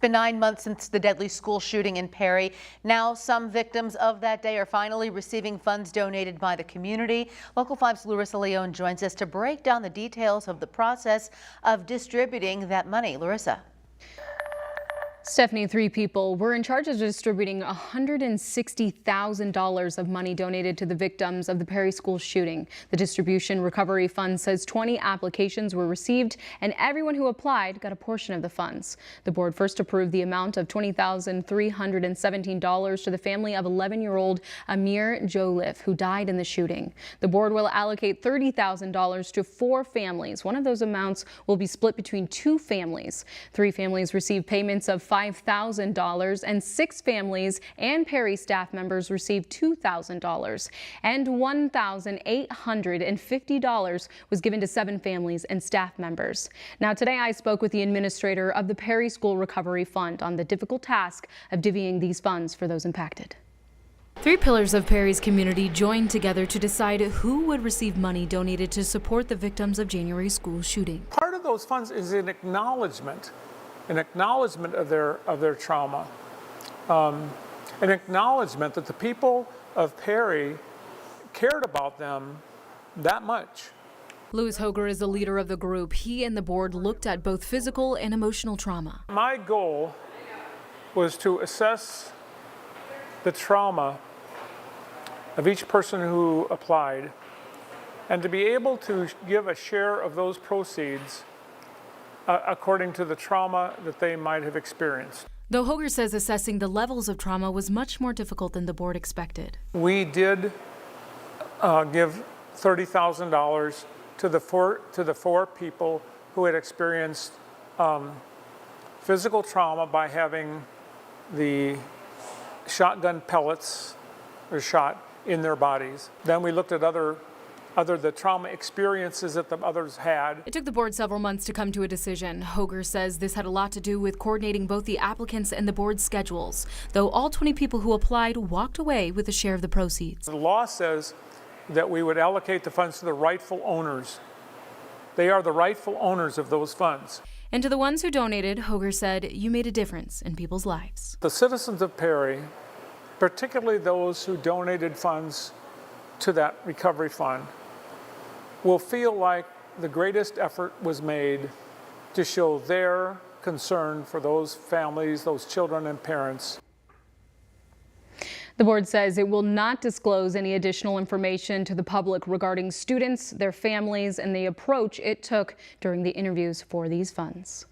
Been 9 months since the deadly school shooting in Perry. Now some victims of that day are finally receiving funds donated by the community. Local 5's Larissa Leone joins us to break down the details of the process of distributing that money. Larissa. Stephanie, 3 people were in charge of distributing $160,000 of money donated to the victims of the Perry school shooting. The Distribution Recovery Fund says 20 applications were received and everyone who applied got a portion of the funds. The board first approved the amount of $20,317 to the family of 11-year-old Amir Joliffe, who died in the shooting. The board will allocate $30,000 to 4 families. One of those amounts will be split between 2 families. 3 families received payments of $5,000 and 6 families and Perry staff members received $2,000, and $1,850 was given to 7 families and staff members. Now today I spoke with the administrator of the Perry School Recovery Fund on the difficult task of divvying these funds for those impacted. 3 pillars of Perry's community joined together to decide who would receive money donated to support the victims of January school shooting. Part of those funds is an acknowledgement of their trauma, an acknowledgement that the people of Perry cared about them that much. Louis Hoger is the leader of the group. He and the board looked at both physical and emotional trauma. My goal was to assess the trauma of each person who applied and to be able to give a share of those proceeds according to the trauma that they might have experienced. Though Hoger says assessing the levels of trauma was much more difficult than the board expected. We did give $30,000 to the four people who had experienced physical trauma by having the shotgun pellets or shot in their bodies. Then we looked at the trauma experiences that the others had. It took the board several months to come to a decision. Hoger says this had a lot to do with coordinating both the applicants and the board's schedules, though all 20 people who applied walked away with a share of the proceeds. The law says that we would allocate the funds to the rightful owners. They are the rightful owners of those funds. And to the ones who donated, Hoger said, "You made a difference in people's lives." The citizens of Perry, particularly those who donated funds to that recovery fund, will feel like the greatest effort was made to show their concern for those families, those children and parents. The board says it will not disclose any additional information to the public regarding students, their families, and the approach it took during the interviews for these funds.